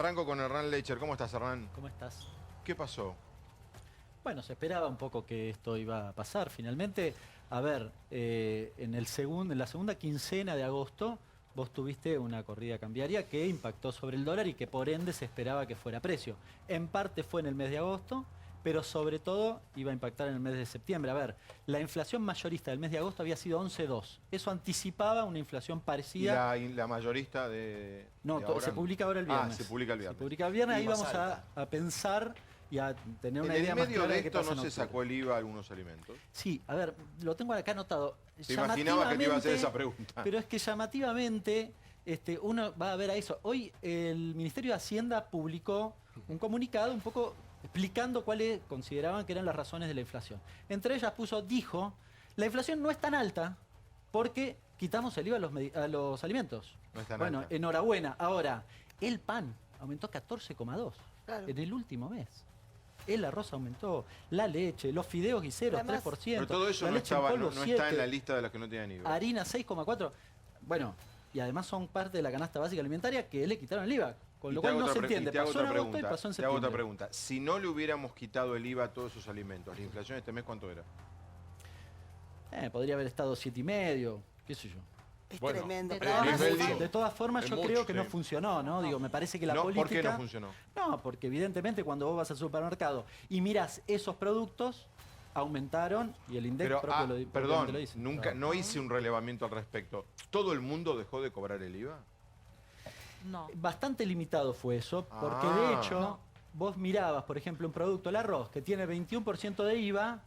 Arranco con Hernán Lecher. ¿Cómo estás, Hernán? ¿Cómo estás? ¿Qué pasó? Bueno, se esperaba un poco que esto iba a pasar. Finalmente, a ver, en la segunda quincena de agosto, vos tuviste una corrida cambiaria que impactó sobre el dólar y que por ende se esperaba que fuera precio. En parte fue en el mes de agosto, pero sobre todo iba a impactar en el mes de septiembre. A ver, la inflación mayorista del mes de agosto había sido 11,2. Eso anticipaba una inflación parecida. ¿Y la mayorista de No, de ahora? se publica ahora el viernes. Ah, se publica el viernes. Se publica el viernes, ahí más vamos a pensar y a tener una En idea el más medio clara de qué esto pasa no en se octubre. sacó el IVA a algunos alimentos. Sí, a ver, lo tengo acá anotado. Te imaginabas que te iba a hacer esa Llamativamente, pregunta. pero es que llamativamente uno va a ver a eso. Hoy el Ministerio de Hacienda publicó un comunicado un poco explicando cuáles consideraban que eran las razones de la inflación. Entre ellas dijo, la inflación no es tan alta porque quitamos el IVA a los alimentos. No es tan Bueno, alta. enhorabuena. Ahora, el pan aumentó 14,2 Claro. en el último mes. El arroz aumentó, la leche, los fideos guiseros, Además, 3%. Pero todo eso la no, leche en polvo, no está en 7%, la lista de los que no tienen IVA. harina 6,4%. Bueno, y además son parte de la canasta básica alimentaria que le quitaron el IVA. Con Y lo te cual hago no otra se pre- entiende. y te hago Pasó en otra agosto y pregunta, pasó en te hago otra septiembre. pregunta. Si no le hubiéramos quitado el IVA a todos esos alimentos, ¿la inflación este mes cuánto era? Podría haber estado 7,5, qué sé yo. Es Bueno, tremendo. de Pero todas además, maneras- De todas formas, Es yo mucho, creo que sí. no funcionó, ¿no? Digo, me parece que la No, política... ¿por qué no funcionó? No, porque evidentemente cuando vos vas al supermercado y mirás esos productos, aumentaron y el INDEC Pero, propio lo perdón, dice. nunca, no hice un relevamiento al respecto. ¿Todo el mundo dejó de cobrar el IVA? No. Bastante limitado fue eso, porque Ah. de hecho, vos mirabas, por ejemplo, un producto, el arroz, que tiene 21% de IVA,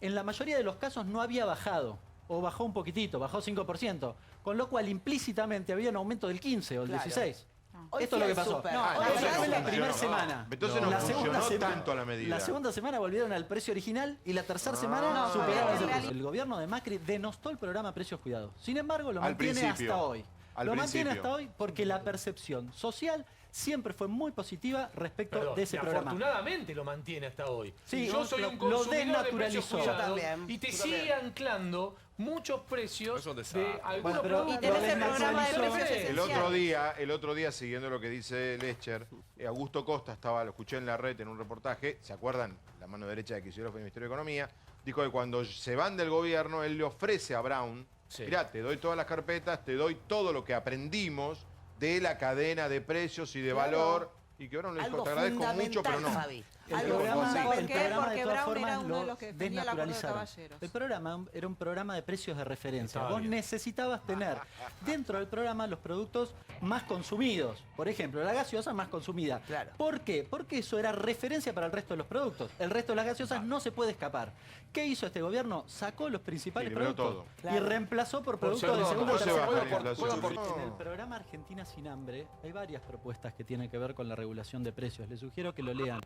en la mayoría de los casos no había bajado, o bajó un poquitito, bajó 5%, con lo cual implícitamente había un aumento del 15 o el Claro. 16. Hoy Esto es fui lo que al pasó. súper. No, Ah, eso entonces fue no la primera funcionó. semana. Entonces no La segunda funcionó semana- tanto la medida. La segunda semana volvieron al precio original y la tercera semana No, superaron en ese realidad- precio. El gobierno de Macri denostó el programa Precios Cuidados. Sin embargo, lo Al mantiene principio. hasta hoy. Al Lo mantiene principio. hasta hoy porque la percepción social siempre fue muy positiva respecto Perdón, de ese y programa. afortunadamente lo mantiene hasta hoy. Sí, Yo soy lo un consumidor de desnaturalizó. precios cuidados Yo también, y te yo sigue también. anclando muchos precios Es un de desastre. algunos Bueno, pero- productos. Y tenés el Lo programa de desnaturalizó. precios esenciales. El otro día, siguiendo lo que dice Lecher, Augusto Costa lo escuché en la red en un reportaje, ¿se acuerdan? La mano derecha de Kicillof fue el Ministerio de Economía, dijo que cuando se van del gobierno, él le ofrece a Brown, Sí. mirá, te doy todas las carpetas, te doy todo lo que aprendimos de la cadena de precios y de Claro. valor, y que Brown le dijo, algo te agradezco mucho, pero no. Fabi. El Algo programa, así. el ¿Por qué? programa, Porque de todas Brown era formas, uno de lo los que defendía el acuerdo de desnaturalizaron. caballeros. El programa era un programa de precios de referencia. Estaba Vos bien. necesitabas tener dentro del programa los productos más consumidos. Por ejemplo, la gaseosa más consumida. Claro. ¿Por qué? Porque eso era referencia para el resto de los productos. El resto de las gaseosas no se puede escapar. ¿Qué hizo este gobierno? Sacó los principales Equilibró productos todo. y Claro. reemplazó por Por productos de segundo, segunda ¿Cómo o se tercera baja la generación. inflación? En el programa Argentina sin hambre hay varias propuestas que tienen que ver con la regulación de precios. Les sugiero que lo lean.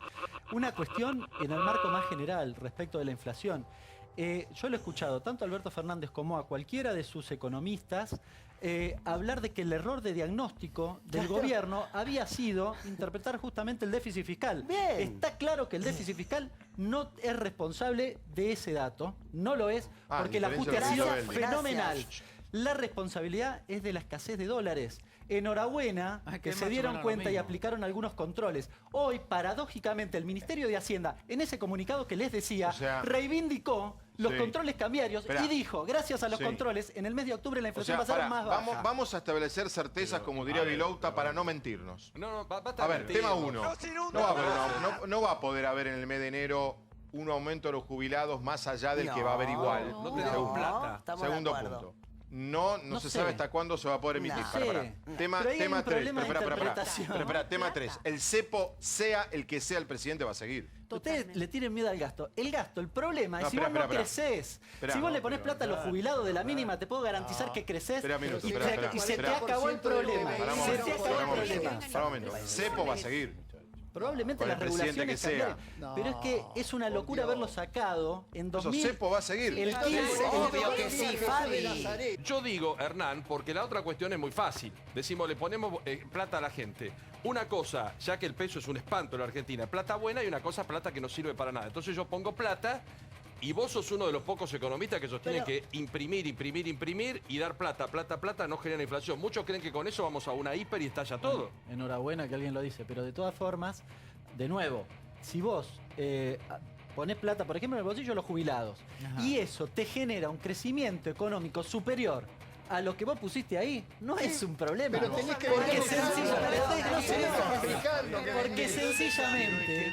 Una cuestión en el marco más general respecto de la inflación. Yo lo he escuchado tanto a Alberto Fernández como a cualquiera de sus economistas hablar de que el error de diagnóstico del Claro. gobierno había sido interpretar justamente el déficit fiscal. Bien. Está claro que el déficit fiscal no es responsable de ese dato, no lo es, Ah, porque el en ajuste ha diferencia sido de lo que dijo Belli. fenomenal. Gracias. La responsabilidad es de la escasez de dólares. Enhorabuena Ah, que que es se más o dieron menos cuenta lo y mismo. aplicaron algunos controles. Hoy, paradójicamente, el Ministerio de Hacienda, en ese comunicado que les decía, O sea, reivindicó los sí. controles cambiarios Esperá. y dijo, gracias a los Sí. controles, en el mes de octubre la O inflación sea, va a ser pará, más baja. vamos a establecer certezas, como diría a ver, Vilouta, para no mentirnos. No, basta A de ver, mentir. tema 1. No va a poder haber en el mes de enero un aumento de los jubilados más allá del que va a haber igual. no tenemos plata. Estamos de Segundo acuerdo. punto. No No se sé. sabe hasta cuándo se va a poder emitir. No. Pará. Sí. Tema Pero ahí hay un 3. problema de interpretación. Tema 3. El cepo, sea el que sea el presidente, va a seguir. Ustedes le tienen miedo al gasto. El gasto, el problema es No, si espera, vos no espera. creces. Espera, si vos no, le ponés plata a los jubilados de la mínima, te puedo garantizar que creces Espera un minuto, y, espera. y se te Espera. acabó el problema. Pará un Se momento, te acabó pará el un momento, problema. pará un momento. Cepo va a seguir. Probablemente Con las el presidente regulaciones que sea. cambiaron. Pero es que es una locura haberlo sacado en Eso 2000. cepo va a seguir. El 15, Obvio que sí, Fabi. Yo digo, Hernán, porque la otra cuestión es muy fácil. Decimos, le ponemos plata a la gente. Una cosa, ya que el peso es un espanto en la Argentina, plata buena, y una cosa, plata que no sirve para nada. Entonces yo pongo plata Y vos sos uno de los pocos economistas que sostienen que imprimir y dar plata no genera inflación. Muchos creen que con eso vamos a una hiper y estalla todo. Enhorabuena que alguien lo dice, pero de todas formas, de nuevo, si vos ponés plata, por ejemplo, en el bolsillo de los jubilados, y eso te genera un crecimiento económico superior a lo que vos pusiste ahí, no es un problema. Pero tenés que porque ver porque sencillamente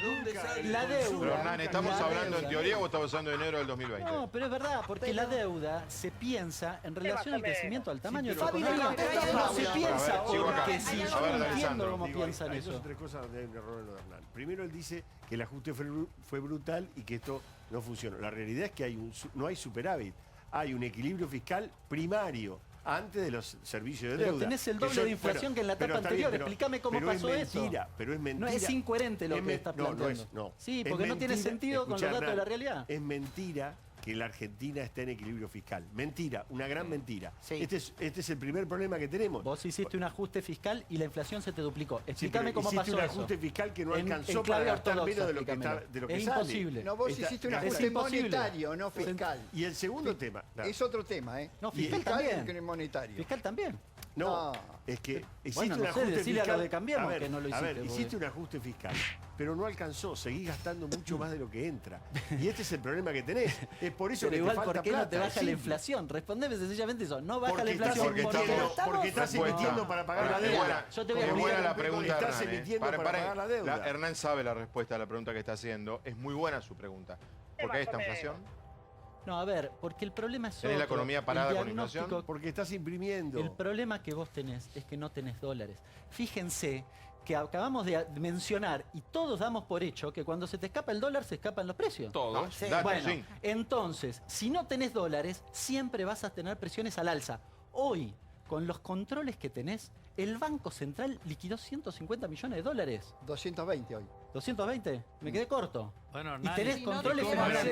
la Pero deuda... Hernán, ¿estamos la hablando en deuda- teoría o estamos hablando de enero del 2020? No, pero es verdad, porque la deuda se piensa en relación al crecimiento, al tamaño de la Fabi, economía. No se piensa A ver, sigo acá. porque si A yo ver, no entiendo Alessandro. cómo piensan Hay eso. dos o tres cosas donde hay un error en lo de Hernán. Primero, él dice que el ajuste fue brutal y que esto no funcionó. La realidad es que no hay superávit. Hay un equilibrio fiscal primario antes de los servicios de Pero deuda. tenés el que doble de inflación que en la etapa pero está anterior. bien, Explícame cómo pero pasó es mentira, eso. Pero es mentira. No, es incoherente lo Es que me- estás no, planteando. no. Sí, Es porque no tiene mentira. sentido con los Escuchá, datos de la Hernán, realidad. Es mentira que la Argentina está en equilibrio fiscal. Mentira, una gran mentira. Sí. Este es el primer problema que tenemos. Vos hiciste un ajuste fiscal y la inflación se te duplicó. Sí, Explícame pero cómo hiciste pasó un eso. ajuste fiscal que no En alcanzó clave para gastar ortodoxa, menos de lo que, explícamelo. de lo que Es sale. imposible. No, vos Está- hiciste un es ajuste imposible. monetario, no fiscal. Y el segundo tema. claro. Es otro tema, ¿eh? No, fiscal también. que monetario. Fiscal también. No, No. es que hiciste Bueno, un no sé, ajuste decile a fiscal. lo de Cambiemos A ver, que no lo a ver, hiciste, hiciste porque- un ajuste fiscal, pero no alcanzó. Seguís gastando mucho más de lo que entra. Y este es el problema que tenés. Es por eso Pero que igual, te falta ¿por qué no te plata, baja es la simple. inflación? Respondeme sencillamente eso. No baja la Porque estás inflación. emitiendo, estamos- porque estás respuesta. emitiendo para pagar la Es deuda. buena, Yo te voy a es explicar buena la un poco. pregunta, Estás Hernán. emitiendo para pagar la deuda. Hernán sabe la respuesta a la pregunta que está haciendo. Es muy buena su pregunta. ¿Por qué hay esta inflación? No, a ver, porque el problema es ¿Tenés la otro. economía El parada con diagnóstico- inflación? Porque estás imprimiendo. El problema que vos tenés es que no tenés dólares. Fíjense que acabamos de mencionar y todos damos por hecho que cuando se te escapa el dólar se escapan los precios. Todos. Sí. Datos, Bueno, sí. entonces, si no tenés dólares, siempre vas a tener presiones al alza. Hoy, con los controles que tenés, el Banco Central liquidó 150 millones de dólares. 220 hoy. ¿220? Me quedé corto. Bueno, Y tenés Y no controles te como quedas- hace